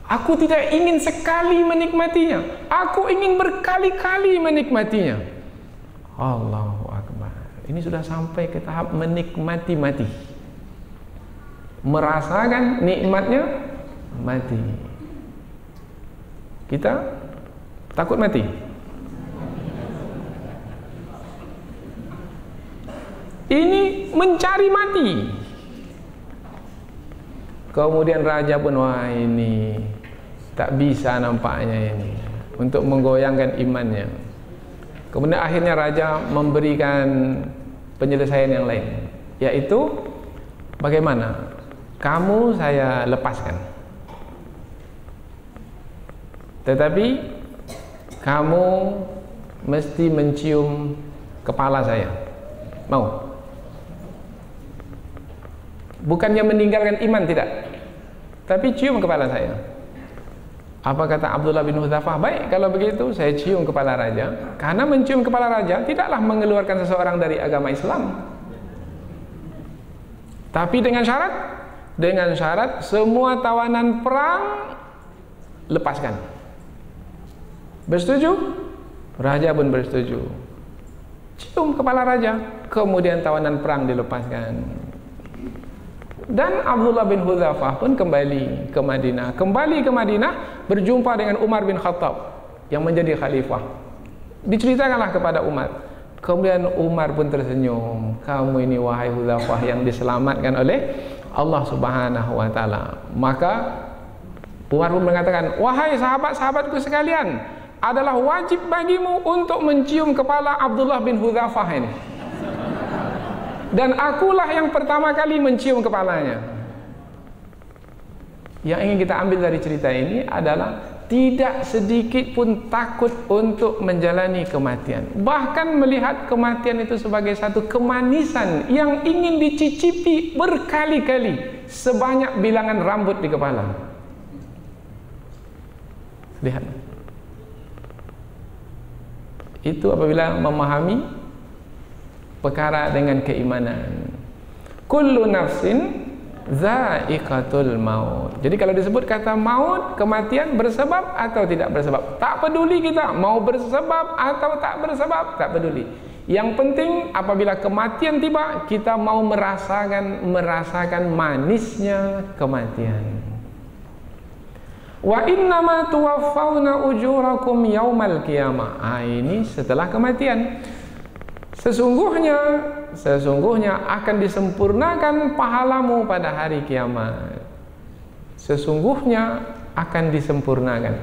Aku tidak ingin sekali menikmatinya, aku ingin berkali-kali menikmatinya. Allahu Akbar. Ini sudah sampai ke tahap menikmati mati, merasakan nikmatnya mati. Kita takut mati? Ini mencari mati. Kemudian raja pun, wah ini tak bisa nampaknya ini, untuk menggoyangkan imannya. Kemudian akhirnya raja memberikan penyelesaian yang lain, yaitu bagaimana? Kamu saya lepaskan, tetapi kamu mesti mencium kepala saya. Mau? Bukannya meninggalkan iman, tidak, tapi cium kepala saya. Apa kata Abdullah bin Hudzafah? Baik, kalau begitu saya cium kepala raja. Karena mencium kepala raja tidaklah mengeluarkan seseorang dari agama Islam, tapi dengan syarat semua tawanan perang lepaskan. Bersetuju? Raja pun bersetuju. Cium kepala raja, kemudian tawanan perang dilepaskan. Dan Abdullah bin Hudzafah pun kembali ke Madinah, berjumpa dengan Umar bin Khattab yang menjadi khalifah. Diceritakanlah kepada Umar. Kemudian Umar pun tersenyum. Kamu ini wahai Hudzafah yang diselamatkan oleh Allah Subhanahu wa taala. Maka Umar pun mengatakan, wahai sahabat-sahabatku sekalian, adalah wajib bagimu untuk mencium kepala Abdullah bin Hudzafah ini. Dan akulah yang pertama kali mencium kepalanya. Yang ingin kita ambil dari cerita ini adalah tidak sedikit pun takut untuk menjalani kematian. Bahkan melihat kematian itu sebagai satu kemanisan yang ingin dicicipi berkali-kali, sebanyak bilangan rambut di kepala. Lihat. Itu apabila memahami perkara dengan keimanan. Kullu nafsin za'iqatul maut. Jadi kalau disebut kata maut, kematian, bersebab atau tidak bersebab, tak peduli kita mau bersebab atau tak bersebab, tak peduli. Yang penting apabila kematian tiba, kita mau merasakan manisnya kematian. Wa innama tuwaffawna ujurakum yaumal qiyamah. Ini setelah kematian. Sesungguhnya akan disempurnakan pahalamu pada hari kiamat. Sesungguhnya akan disempurnakan.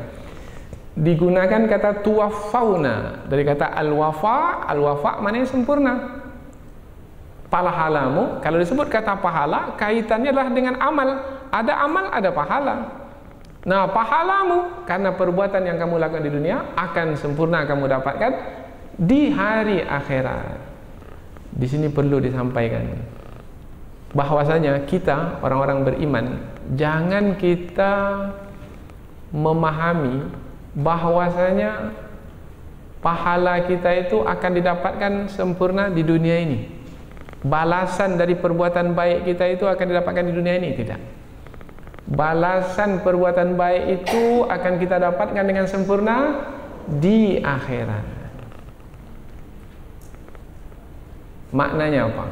Digunakan kata tuwaffawna dari kata al-wafa. Al-wafa maknanya sempurna. Pahalamu, kalau disebut kata pahala, kaitannya adalah dengan amal. Ada amal, ada pahala. Nah, pahalamu karena perbuatan yang kamu lakukan di dunia akan sempurna kamu dapatkan di hari akhirat. Di sini perlu disampaikan bahwasanya kita orang-orang beriman jangan kita memahami bahwasanya pahala kita itu akan didapatkan sempurna di dunia ini. Balasan dari perbuatan baik kita itu akan didapatkan di dunia ini, tidak. Balasan perbuatan baik itu akan kita dapatkan dengan sempurna di akhirat. Maknanya apa?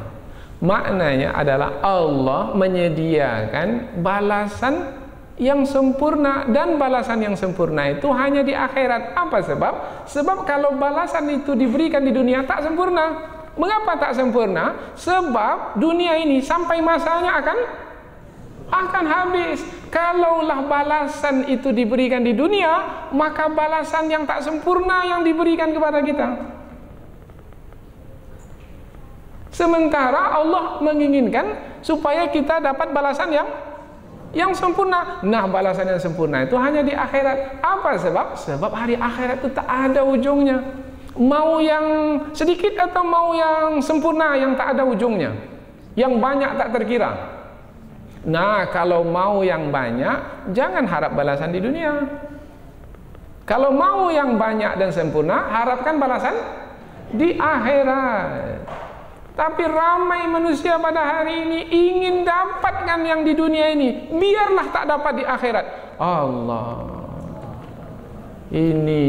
Maknanya adalah Allah menyediakan balasan yang sempurna, dan balasan yang sempurna itu hanya di akhirat. Apa sebab? Sebab kalau balasan itu diberikan di dunia tak sempurna. Mengapa tak sempurna? Sebab dunia ini sampai masanya akan habis. Kalaulah balasan itu diberikan di dunia, maka balasan yang tak sempurna yang diberikan kepada kita. Sementara Allah menginginkan supaya kita dapat balasan yang sempurna. Nah, balasan yang sempurna itu hanya di akhirat. Apa sebab? Sebab hari akhirat itu tak ada ujungnya. Mau yang sedikit atau mau yang sempurna yang tak ada ujungnya, yang banyak tak terkira. Nah, kalau mau yang banyak, jangan harap balasan di dunia. Kalau mau yang banyak dan sempurna, harapkan balasan di akhirat. Tapi ramai manusia pada hari ini ingin dapatkan yang di dunia ini, biarlah tak dapat di akhirat. Allah ini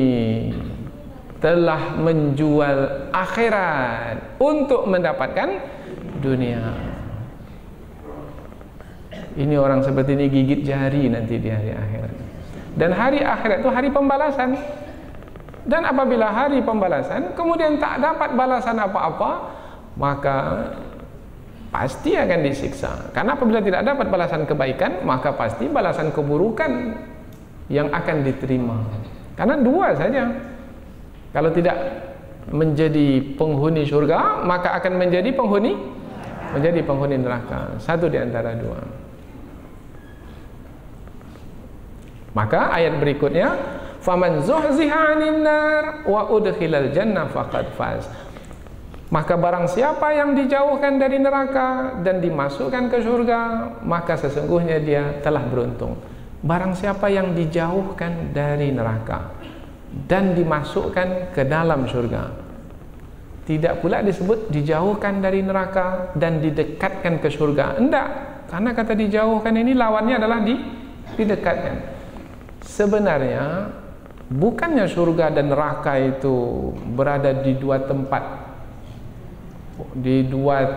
telah menjual akhirat untuk mendapatkan dunia. Ini orang seperti ini gigit jari nanti di hari akhirat. Dan hari akhirat itu hari pembalasan. Dan apabila hari pembalasan kemudian tak dapat balasan apa-apa, maka pasti akan disiksa. Karena apabila tidak dapat balasan kebaikan, maka pasti balasan keburukan yang akan diterima. Karena dua saja. Kalau tidak menjadi penghuni surga, maka akan menjadi penghuni neraka. Satu di antara dua. Maka ayat berikutnya, faman zuhziha 'anil nar wa udkhilal jannah faqad faz. Maka barang siapa yang dijauhkan dari neraka dan dimasukkan ke surga, maka sesungguhnya dia telah beruntung. Barang siapa yang dijauhkan dari neraka dan dimasukkan ke dalam surga, tidak pula disebut dijauhkan dari neraka dan didekatkan ke surga. Enggak, karena kata dijauhkan ini lawannya adalah didekatkan. Sebenarnya bukannya surga dan neraka itu berada di dua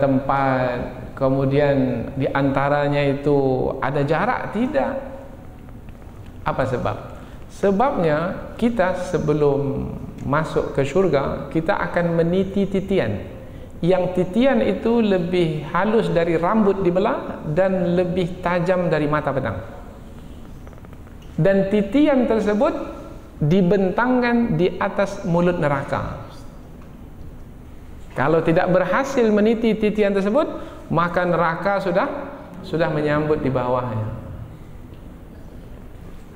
tempat, kemudian di antaranya itu ada jarak. Tidak. Apa sebab? Sebabnya kita sebelum masuk ke surga, kita akan meniti titian. Yang titian itu lebih halus dari rambut dibelah dan lebih tajam dari mata pedang. Dan titian tersebut dibentangkan di atas mulut neraka. Kalau tidak berhasil meniti titian tersebut, maka neraka sudah menyambut di bawahnya.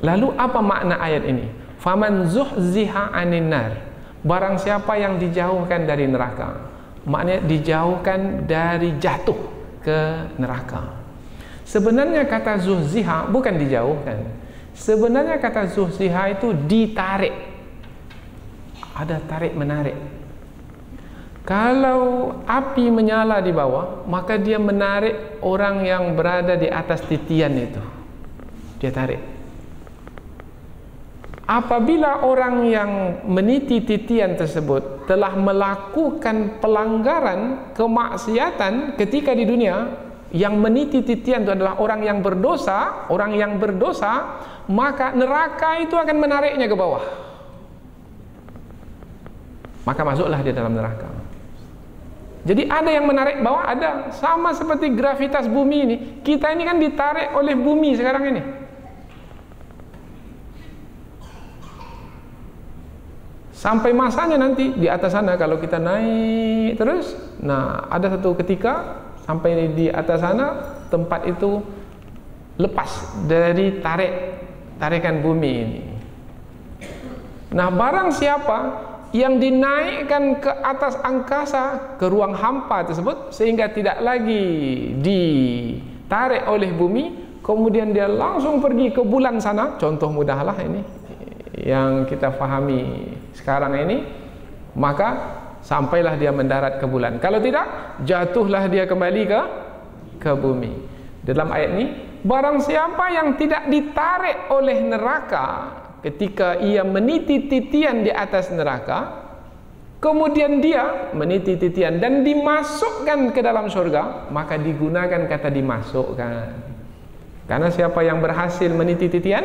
Lalu apa makna ayat ini? Faman zuhziha 'anil nar. Barang siapa yang dijauhkan dari neraka. Maknanya dijauhkan dari jatuh ke neraka. Sebenarnya kata zuhziha bukan dijauhkan. Sebenarnya kata zuhziha itu ditarik. Ada tarik menarik. Kalau api menyala di bawah, maka dia menarik orang yang berada di atas titian itu. Dia tarik. Apabila orang yang meniti titian tersebut telah melakukan pelanggaran, kemaksiatan ketika di dunia, yang meniti titian itu adalah orang yang berdosa, maka neraka itu akan menariknya ke bawah. Maka masuklah dia dalam neraka. Jadi ada yang menarik bawah, ada. Sama seperti gravitas bumi ini. Kita ini kan ditarik oleh bumi sekarang ini. Sampai masanya nanti di atas sana kalau kita naik terus, nah ada satu ketika sampai di atas sana tempat itu lepas dari tarikan bumi ini. Nah, barang siapa yang dinaikkan ke atas angkasa, ke ruang hampa tersebut, sehingga tidak lagi ditarik oleh bumi, kemudian dia langsung pergi ke bulan sana, contoh mudahlah ini yang kita fahami sekarang ini, maka sampailah dia mendarat ke bulan. Kalau tidak, jatuhlah dia kembali ke bumi. Dalam ayat ini, barang siapa yang tidak ditarik oleh neraka ketika ia meniti titian di atas neraka, kemudian dia meniti titian dan dimasukkan ke dalam surga, maka digunakan kata dimasukkan. Karena siapa yang berhasil meniti titian,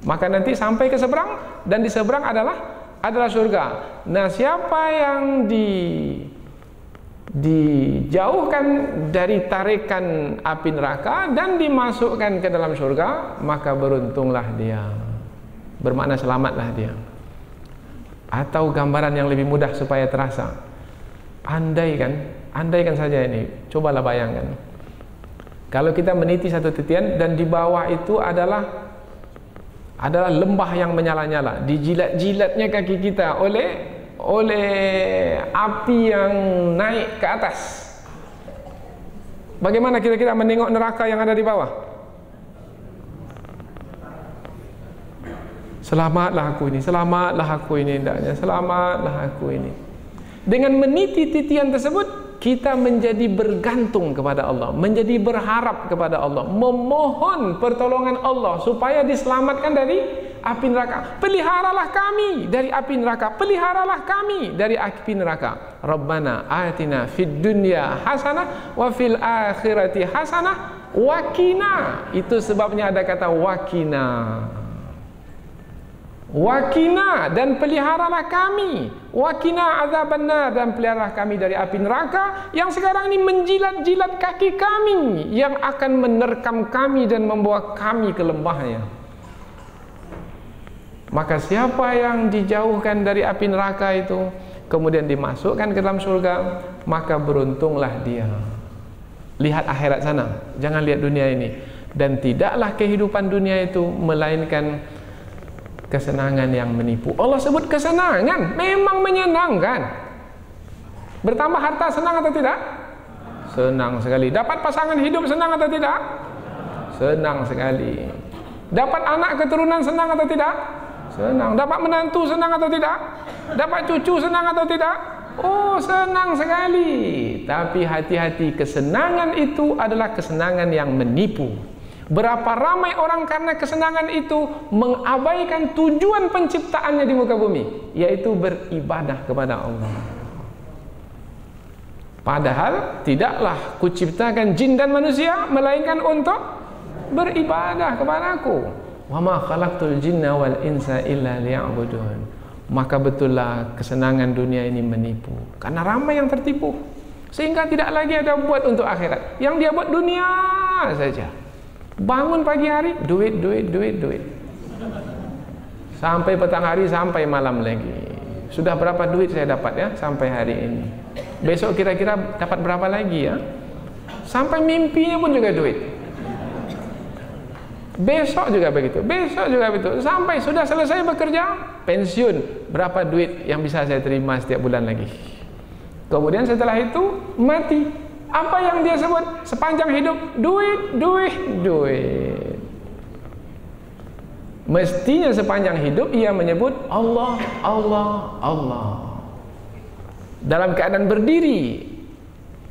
maka nanti sampai ke seberang, dan di seberang adalah surga. Nah, siapa yang dijauhkan dari tarikan api neraka dan dimasukkan ke dalam surga, maka beruntunglah dia. Bermakna selamatlah dia. Atau gambaran yang lebih mudah supaya terasa, andaikan saja ini, cobalah bayangkan, kalau kita meniti satu titian dan di bawah itu adalah lembah yang menyala-nyala, dijilat-jilatnya kaki kita oleh api yang naik ke atas. Bagaimana kira-kira menengok neraka yang ada di bawah? Selamatlah aku ini, selamatlah aku ini, hendaknya selamatlah aku ini. Dengan meniti titian tersebut, kita menjadi bergantung kepada Allah, menjadi berharap kepada Allah, memohon pertolongan Allah supaya diselamatkan dari api neraka. Peliharalah kami dari api neraka, peliharalah kami dari api neraka. Rabbana atina fid dunya hasanah wa fil akhirati hasanah wa qina. Itu sebabnya ada kata wakina. Wakina, dan peliharalah kami, wakina azabannar, dan peliharalah kami dari api neraka yang sekarang ini menjilat-jilat kaki kami, yang akan menerkam kami dan membawa kami ke lembahnya. Maka siapa yang dijauhkan dari api neraka itu kemudian dimasukkan ke dalam surga, maka beruntunglah dia. Lihat akhirat sana, jangan lihat dunia ini. Dan tidaklah kehidupan dunia itu melainkan kesenangan yang menipu. Allah sebut kesenangan, memang menyenangkan. Bertambah harta senang atau tidak? Senang sekali. Dapat pasangan hidup senang atau tidak? Senang sekali. Dapat anak keturunan senang atau tidak? Senang. Dapat menantu senang atau tidak? Dapat cucu senang atau tidak? Oh, senang sekali. Tapi hati-hati, kesenangan itu adalah kesenangan yang menipu. Berapa ramai orang karena kesenangan itu mengabaikan tujuan penciptaannya di muka bumi, yaitu beribadah kepada Allah. Padahal tidaklah kuciptakan jin dan manusia melainkan untuk beribadah kepadaku. Wa ma khalaqtul jinna wal insa illa liya'budun. Maka betullah kesenangan dunia ini menipu, karena ramai yang tertipu, sehingga tidak lagi ada buat untuk akhirat. Yang dia buat dunia saja. Bangun pagi hari, duit. Sampai petang hari, sampai malam lagi. Sudah berapa duit saya dapat ya sampai hari ini. Besok kira-kira dapat berapa lagi ya? Sampai mimpinya pun juga duit. Besok juga begitu, sampai sudah selesai bekerja, pensiun, berapa duit yang bisa saya terima setiap bulan lagi. Kemudian setelah itu mati. Apa yang dia sebut sepanjang hidup? Duit. Mestinya sepanjang hidup ia menyebut Allah. Dalam keadaan berdiri,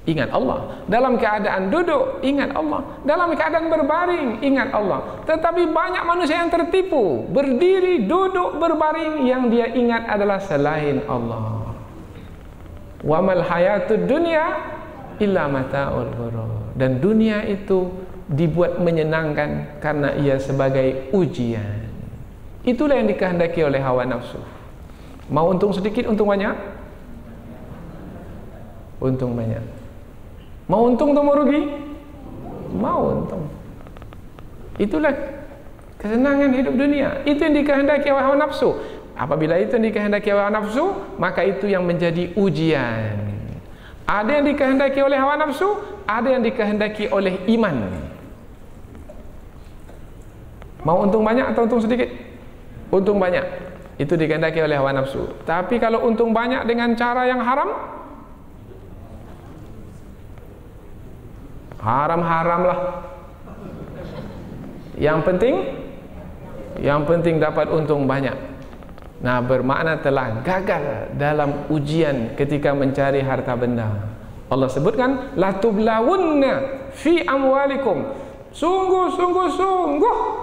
ingat Allah. Dalam keadaan duduk, ingat Allah. Dalam keadaan berbaring, ingat Allah. Tetapi banyak manusia yang tertipu, berdiri, duduk, berbaring, yang dia ingat adalah selain Allah. Wa mal hayatud dunya illa mata'ul ghurur. Dan dunia itu dibuat menyenangkan karena ia sebagai ujian. Itulah yang dikehendaki oleh hawa nafsu. Mau untung sedikit, untung banyak? Untung banyak. Mau untung atau mau rugi? Mau untung. Itulah kesenangan hidup dunia. Itu yang dikehendaki oleh hawa nafsu. Apabila itu yang dikehendaki oleh hawa nafsu, maka itu yang menjadi ujian. Ada yang dikehendaki oleh hawa nafsu, ada yang dikehendaki oleh iman. Mau untung banyak atau untung sedikit? Untung banyak. Itu dikehendaki oleh hawa nafsu. Tapi kalau untung banyak dengan cara yang haram, haram-haram lah. Yang penting dapat untung banyak. Nah, bermakna telah gagal dalam ujian ketika mencari harta benda. Allah sebutkan la tublawunna fi amwalikum. Sungguh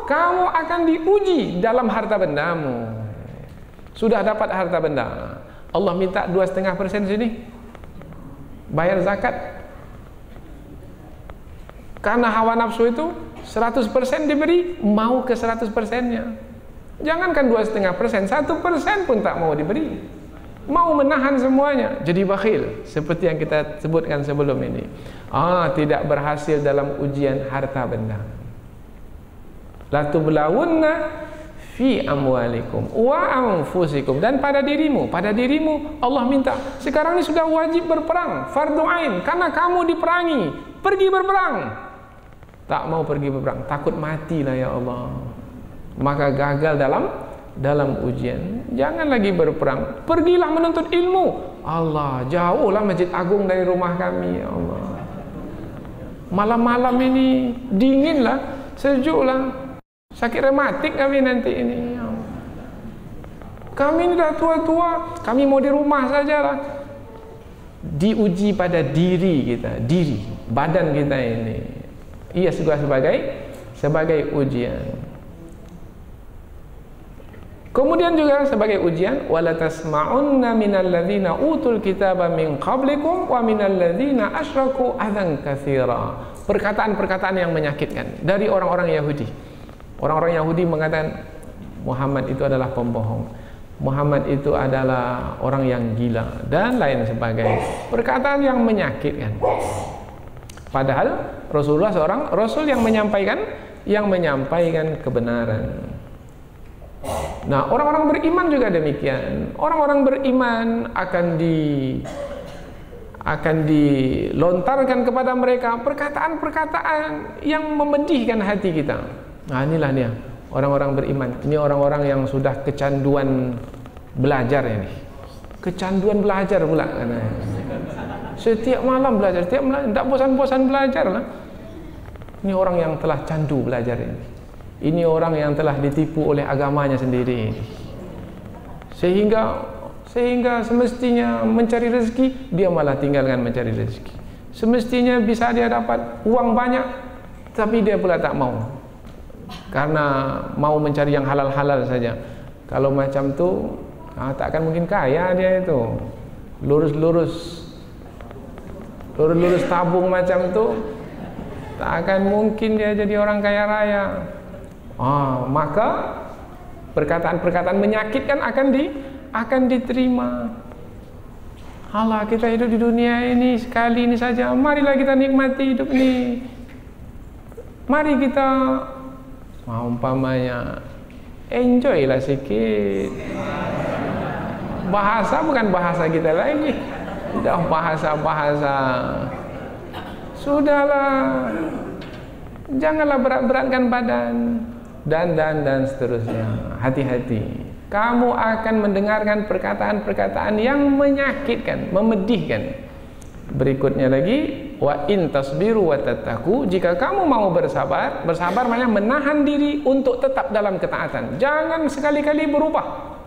kamu akan diuji dalam harta bendamu. Sudah dapat harta benda, Allah minta 2,5% sini bayar zakat. Karena hawa nafsu itu 100% diberi, mau ke 100%-nya. Jangankan 2,5%, 1% pun tak mau diberi. Mau menahan semuanya, jadi bakhil. Seperti yang kita sebutkan sebelum ini. Tidak berhasil dalam ujian harta benda. La tublawunna fi amwalikum wa anfusikum, dan pada dirimu Allah minta. Sekarang ini sudah wajib berperang, fardu ain, karena kamu diperangi, pergi berperang. Tak mau pergi berperang, takut matilah ya Allah. Maka gagal dalam ujian. Jangan lagi berperang, pergilah menuntut ilmu. Allah, jauhlah Masjid Agung dari rumah kami ya Allah. Malam-malam ini dinginlah, sejuklah, sakit rematik kami nanti ini. Kami ini dah tua-tua, kami mau di rumah sajalah. Diuji pada diri kita, badan kita ini. Ia juga sebagai ujian. Kemudian juga sebagai ujian, wala tasma'unna minal ladzina utul kitaba min qablikum wa minal ladzina asyraku adzan katsira. Perkataan-perkataan yang menyakitkan dari orang-orang Yahudi. Orang-orang Yahudi mengatakan Muhammad itu adalah pembohong, Muhammad itu adalah orang yang gila, dan lain sebagainya. Perkataan yang menyakitkan. Padahal Rasulullah seorang Rasul yang menyampaikan kebenaran. Nah, orang-orang beriman juga demikian. Orang-orang beriman akan dilontarkan kepada mereka perkataan-perkataan yang memedihkan hati kita. Nah, inilah dia orang-orang beriman. Ini orang-orang yang sudah kecanduan belajar ini. Kecanduan belajar pula katanya. Setiap malam belajar, tidak bosan-bosan belajar lah. Ini orang yang telah candu belajar ini. Ini orang yang telah ditipu oleh agamanya sendiri. Sehingga semestinya mencari rezeki, dia malah tinggalkan mencari rezeki. Semestinya bisa dia dapat uang banyak, tapi dia pula tak mau. Karena mau mencari yang halal-halal saja. Kalau macam tu, tak akan mungkin kaya dia itu. Lurus-lurus tabung macam tu, tak akan mungkin dia jadi orang kaya raya. Maka perkataan-perkataan menyakitkan akan diterima. Allah, kita hidup di dunia ini sekali ini saja, marilah kita nikmati hidup ini. Mari kita umpamanya enjoy lah sikit. Bahasa bukan bahasa kita lagi, dah bahasa. Sudahlah, janganlah berat-beratkan badan, dan seterusnya. Hati-hati, kamu akan mendengarkan perkataan-perkataan yang menyakitkan, memedihkan. Berikutnya lagi, wa in tasbiru wa tattaqu, jika kamu mau bersabar maknanya menahan diri untuk tetap dalam ketaatan. Jangan sekali-kali berubah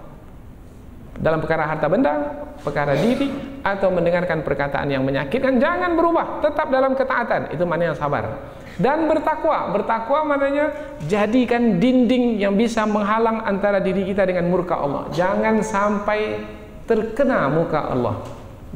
dalam perkara harta benda, perkara diri, atau mendengarkan perkataan yang menyakitkan. Jangan berubah, tetap dalam ketaatan. Itu maknanya sabar. Dan bertakwa maknanya jadikan dinding yang bisa menghalang antara diri kita dengan murka Allah. Jangan sampai terkena muka Allah,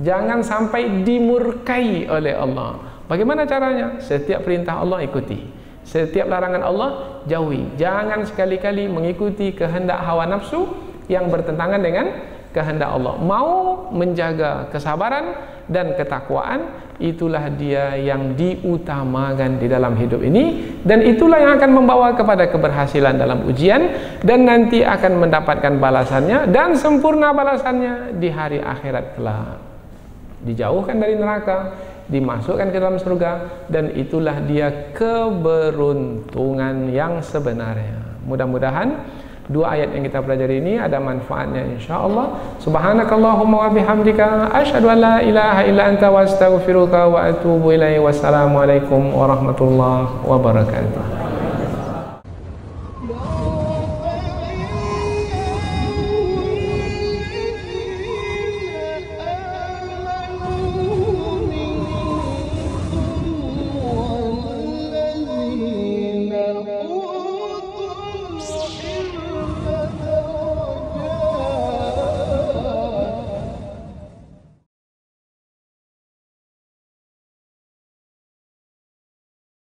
jangan sampai dimurkai oleh Allah. Bagaimana caranya? Setiap perintah Allah ikuti, setiap larangan Allah jauhi. Jangan sekali-kali mengikuti kehendak hawa nafsu yang bertentangan dengan kehendak Allah. Mau menjaga kesabaran dan ketakwaan, itulah dia yang diutamakan di dalam hidup ini, dan itulah yang akan membawa kepada keberhasilan dalam ujian, dan nanti akan mendapatkan balasannya, dan sempurna balasannya di hari akhirat kelak. Dijauhkan dari neraka, dimasukkan ke dalam surga, dan itulah dia keberuntungan yang sebenarnya. Mudah-mudahan dua ayat yang kita pelajari ini ada manfaatnya insyaallah. Subhanakallahumma wa bihamdika asyhadu an la ilaha illa anta wa astaghfiruka wa atubu ilaihi. Wassalamualaikum warahmatullahi wabarakatuh. No.